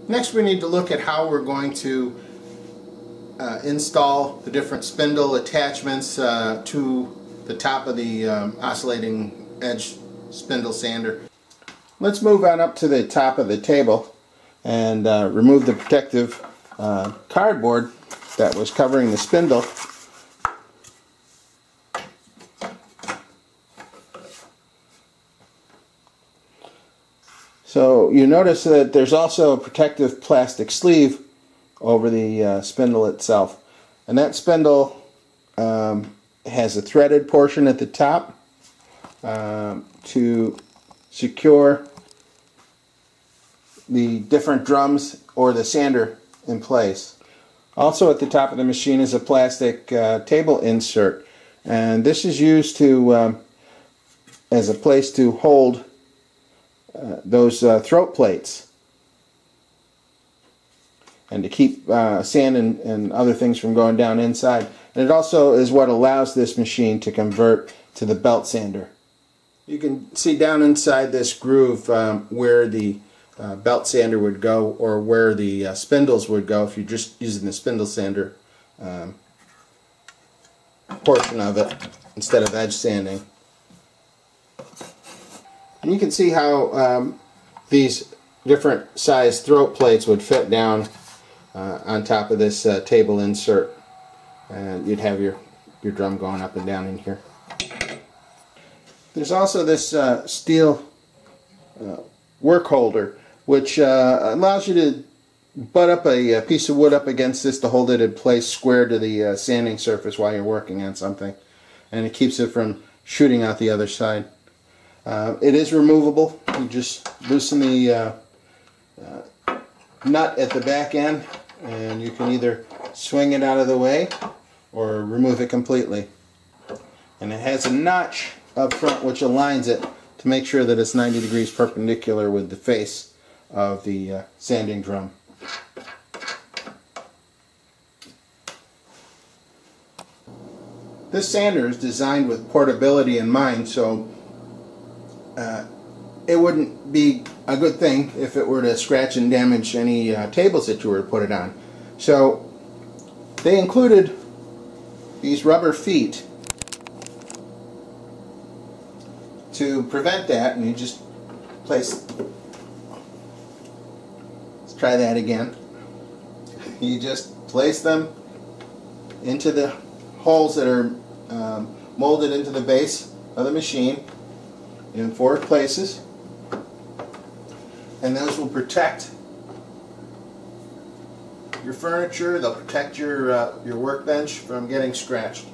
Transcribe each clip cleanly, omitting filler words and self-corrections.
Next we need to look at how we're going to install the different spindle attachments to the top of the oscillating edge spindle sander. Let's move on up to the top of the table and remove the protective cardboard that was covering the spindle. So you notice that there's also a protective plastic sleeve over the spindle itself, and that spindle has a threaded portion at the top to secure the different drums or the sander in place. Also at the top of the machine is a plastic table insert, and this is used to as a place to hold those throat plates and to keep sand and other things from going down inside. And it also is what allows this machine to convert to the belt sander. You can see down inside this groove where the belt sander would go, or where the spindles would go if you're just using the spindle sander portion of it instead of edge sanding. And you can see how these different size throat plates would fit down on top of this table insert, and you'd have your drum going up and down in here. There's also this steel work holder, which allows you to butt up a piece of wood up against this to hold it in place square to the sanding surface while you're working on something, and it keeps it from shooting out the other side. It is removable. You just loosen the nut at the back end, and you can either swing it out of the way or remove it completely. And it has a notch up front which aligns it to make sure that it's 90 degrees perpendicular with the face of the sanding drum. This sander is designed with portability in mind, so it wouldn't be a good thing if it were to scratch and damage any tables that you were to put it on. So they included these rubber feet to prevent that, and you just place, let's try that again. You just place them into the holes that are molded into the base of the machine in 4 places, and those will protect your furniture. They'll protect your workbench from getting scratched.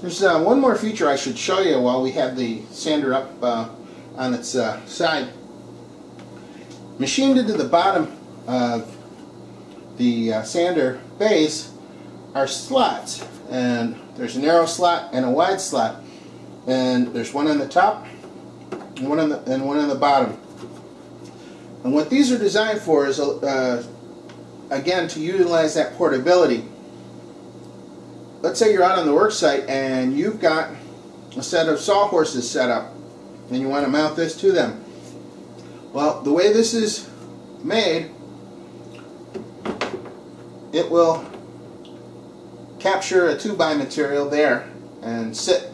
There's one more feature I should show you while we have the sander up on its side. Machined into the bottom of the sander base are slots, and there's a narrow slot and a wide slot, and there's one on the top and one on the bottom. And what these are designed for is again, to utilize that portability. Let's say you're out on the work site and you've got a set of sawhorses set up and you want to mount this to them. Well, the way this is made, it will capture a 2x material there and sit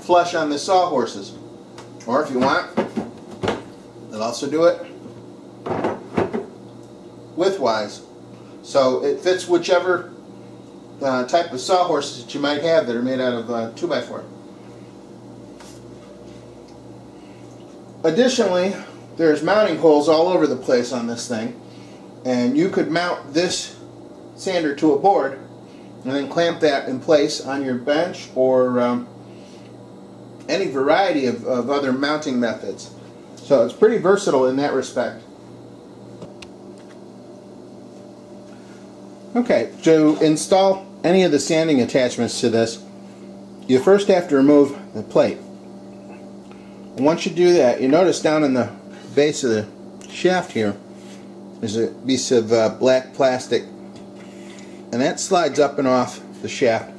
flush on the sawhorses. Or if you want, it'll also do it widthwise. So it fits whichever type of sawhorses that you might have that are made out of 2x4. Additionally, there's mounting holes all over the place on this thing, and you could mount this sander to a board and then clamp that in place on your bench, or any variety of other mounting methods. So it's pretty versatile in that respect. Okay, to install any of the sanding attachments to this, you first have to remove the plate. And once you do that, you notice down in the base of the shaft here is a piece of black plastic, and that slides up and off the shaft.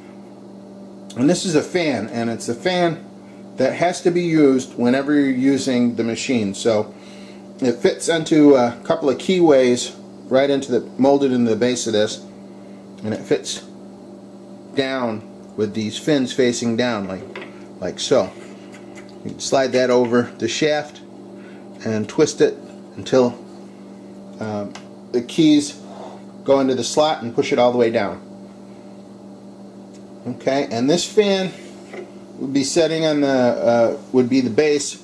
And this is a fan, and it's a fan that has to be used whenever you're using the machine. So it fits into a couple of keyways right into the molded into the base of this, and it fits down with these fins facing down like so. You can slide that over the shaft and twist it until the keys go into the slot and push it all the way down. Okay, and this fan would be setting on the would be the base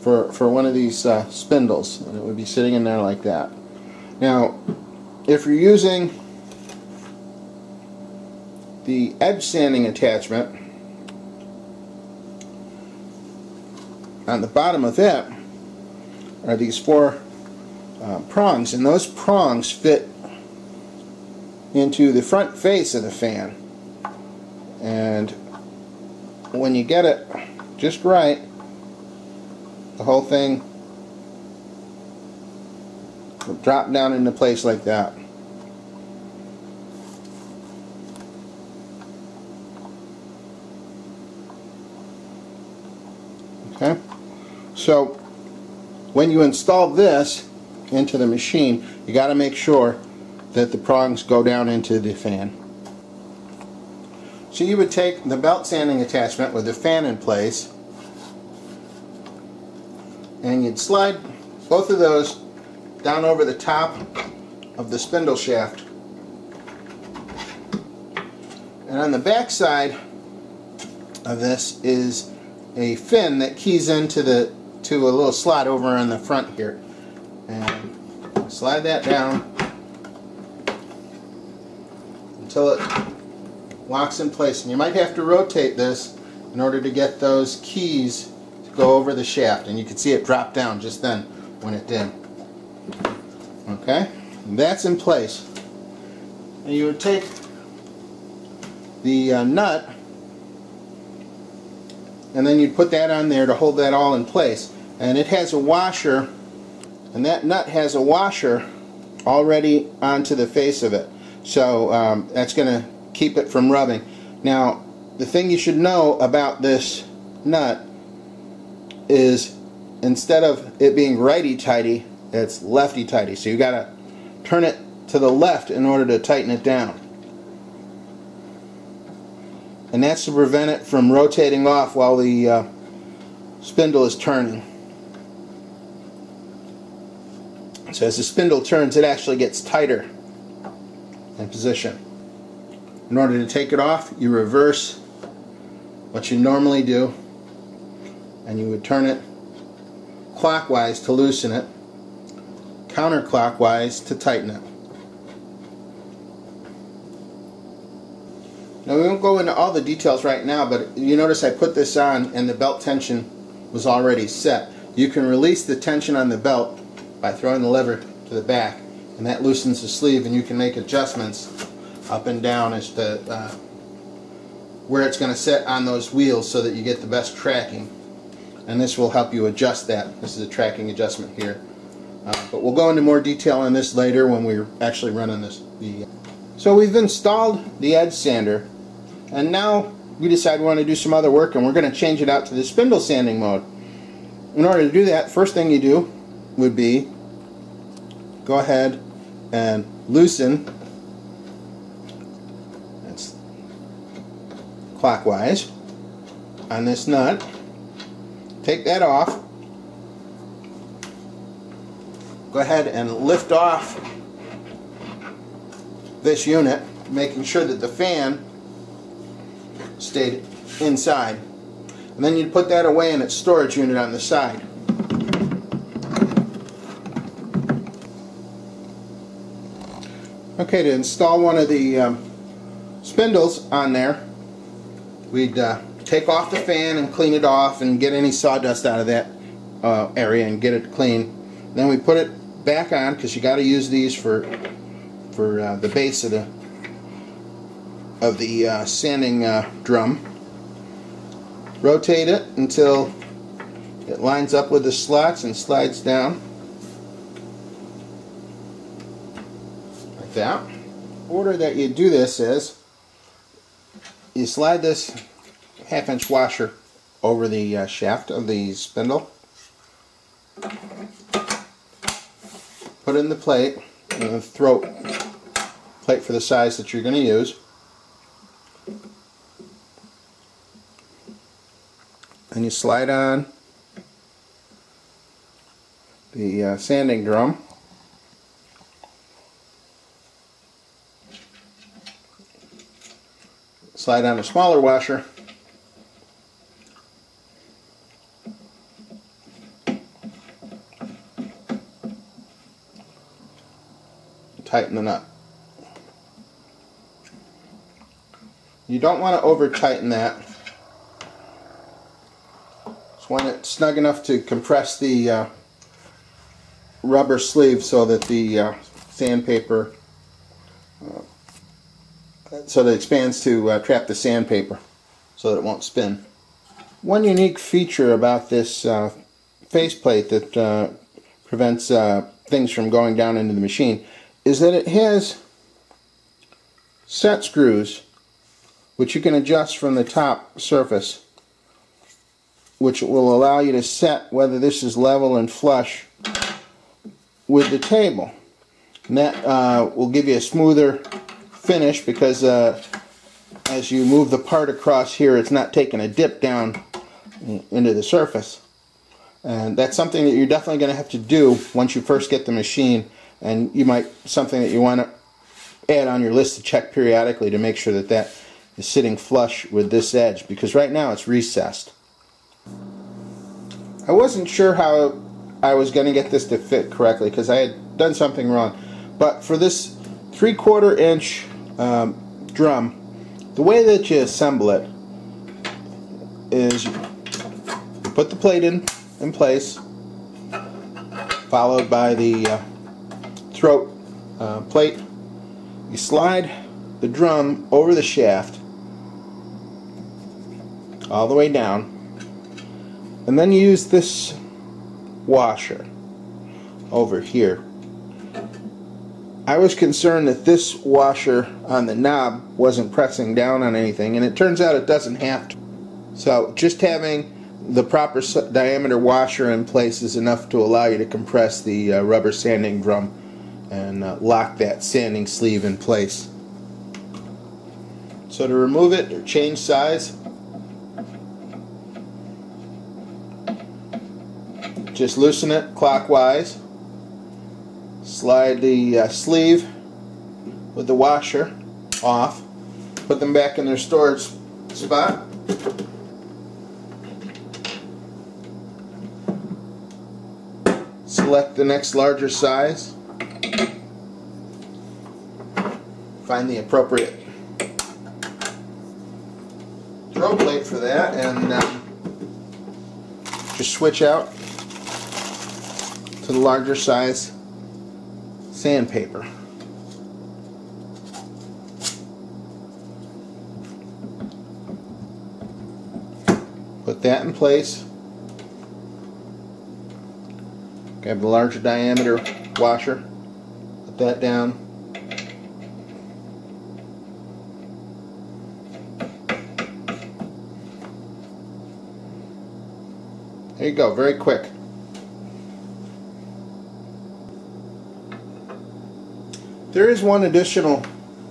for one of these spindles, and it would be sitting in there like that. Now, if you're using the edge sanding attachment, on the bottom of that are these four prongs, and those prongs fit into the front face of the fan. And when you get it just right, the whole thing will drop down into place like that. Okay, so when you install this into the machine, you got to make sure that the prongs go down into the fan. So you would take the belt sanding attachment with the fan in place, and you'd slide both of those down over the top of the spindle shaft. And on the back side of this is a fin that keys into a little slot over on the front here. And slide that down until it locks in place. And you might have to rotate this in order to get those keys to go over the shaft. And you can see it drop down just then when it did. Okay, and that's in place. And you would take the nut, and then you'd put that on there to hold that all in place. And it has a washer, and that nut has a washer already onto the face of it. So that's going to keep it from rubbing. Now, the thing you should know about this nut is instead of it being righty-tighty, it's lefty-tighty. So you got to turn it to the left in order to tighten it down. And that's to prevent it from rotating off while the spindle is turning. So as the spindle turns, it actually gets tighter in position. In order to take it off, you reverse what you normally do, and you would turn it clockwise to loosen it, counterclockwise to tighten it. Now, we won't go into all the details right now, but you notice I put this on and the belt tension was already set. You can release the tension on the belt by throwing the lever to the back, and that loosens the sleeve, and you can make adjustments up and down as to where it's going to sit on those wheels so that you get the best tracking. And this will help you adjust that. This is a tracking adjustment here. But we'll go into more detail on this later when we're actually running this. So we've installed the edge sander, and now we decide we want to do some other work, and we're going to change it out to the spindle sanding mode. In order to do that, first thing you do would be go ahead and loosen, that's clockwise, on this nut. Take that off. Go ahead and lift off this unit, making sure that the fan stayed inside. And then you'd put that away in its storage unit on the side. Okay, to install one of the spindles on there, we'd take off the fan and clean it off and get any sawdust out of that area and get it clean. Then we put it back on, because you got to use these for the base of the sanding drum. Rotate it until it lines up with the slots and slides down like that. The order that you do this is you slide this 1/2 inch washer over the shaft of the spindle. put in the plate, the throat plate for the size that you're going to use. And you slide on the sanding drum. Slide on a smaller washer. Tighten the nut. You don't want to over tighten that. Just want it snug enough to compress the rubber sleeve so that the sandpaper, so that it expands to trap the sandpaper so that it won't spin. One unique feature about this faceplate that prevents things from going down into the machine is that it has set screws which you can adjust from the top surface, which will allow you to set whether this is level and flush with the table. And that will give you a smoother finish because as you move the part across here, it's not taking a dip down into the surface. And that's something that you're definitely going to have to do once you first get the machine, and you might something that you want to add on your list to check periodically to make sure that that is sitting flush with this edge, because right now it's recessed. I wasn't sure how I was going to get this to fit correctly because I had done something wrong, but for this 3/4 inch drum, the way that you assemble it is you put the plate in place, followed by the throat plate. You slide the drum over the shaft all the way down, and then you use this washer over here. I was concerned that this washer on the knob wasn't pressing down on anything, and it turns out it doesn't have to. So just having the proper diameter washer in place is enough to allow you to compress the rubber sanding drum and lock that sanding sleeve in place. So to remove it or change size, just loosen it clockwise, slide the sleeve with the washer off, put them back in their storage spot. Select the next larger size, find the appropriate throw plate for that, and just switch out to the larger size sandpaper. Put that in place. Grab the larger diameter washer, put that down. There you go, very quick. There is one additional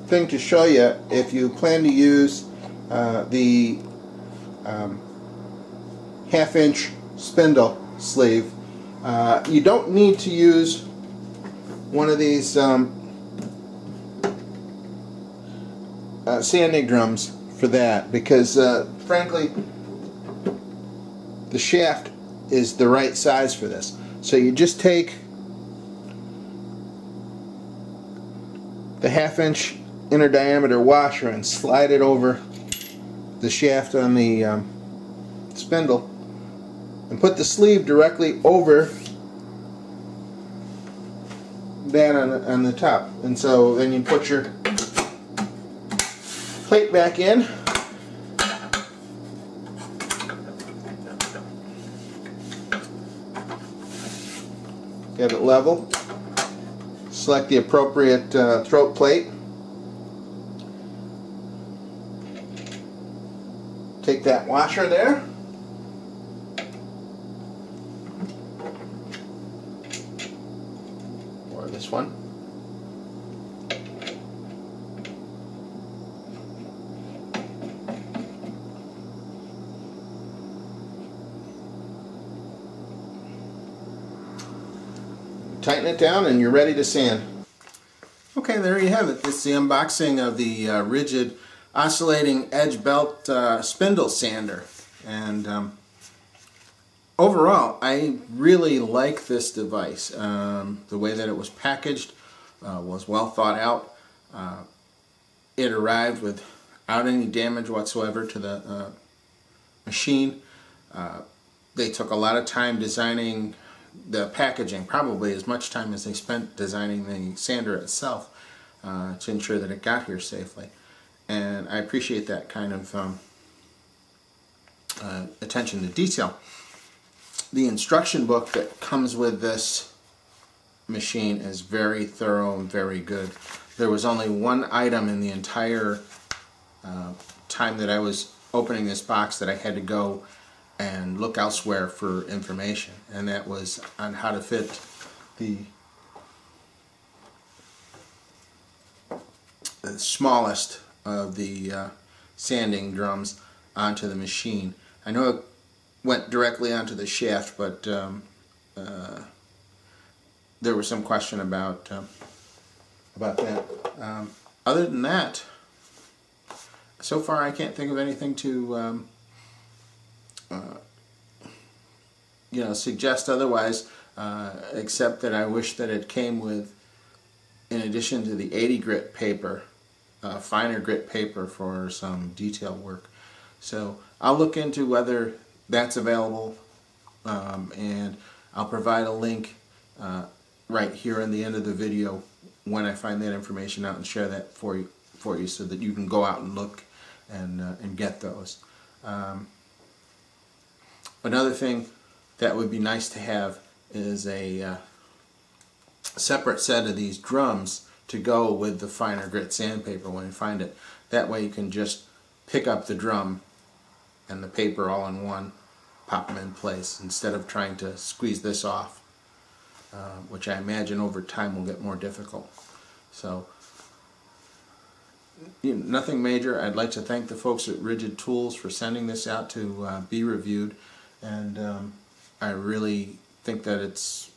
thing to show you if you plan to use the 1/2 inch spindle sleeve. You don't need to use one of these sanding drums for that, because frankly the shaft is the right size for this. So you just take the 1/2 inch inner diameter washer and slide it over the shaft on the spindle, and put the sleeve directly over that on the top. And so then you put your plate back in, get it level, select the appropriate throat plate, take that washer there, or this one. Tighten it down and you're ready to sand. Okay, there you have it. This is the unboxing of the rigid oscillating edge belt spindle sander. And overall, I really like this device. The way that it was packaged was well thought out. It arrived without any damage whatsoever to the machine. They took a lot of time designing the packaging, probably as much time as they spent designing the sander itself, to ensure that it got here safely. And I appreciate that kind of attention to detail. The instruction book that comes with this machine is very thorough and very good. There was only one item in the entire time that I was opening this box that I had to go and look elsewhere for information, and that was on how to fit the smallest of the sanding drums onto the machine. I know it went directly onto the shaft, but there was some question about that. Other than that, so far I can't think of anything to suggest otherwise, except that I wish that it came with, in addition to the 80 grit paper, finer grit paper for some detail work. So I'll look into whether that's available, and I'll provide a link right here in the end of the video when I find that information out and share that for you so that you can go out and look and get those. Another thing that would be nice to have is a separate set of these drums to go with the finer grit sandpaper when you find it. That way you can just pick up the drum and the paper all in one, pop them in place, instead of trying to squeeze this off, which I imagine over time will get more difficult. So, nothing major. I'd like to thank the folks at Rigid Tools for sending this out to be reviewed, and I really think that it's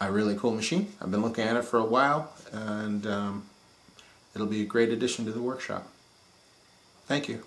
a really cool machine. I've been looking at it for a while, and it'll be a great addition to the workshop. Thank you.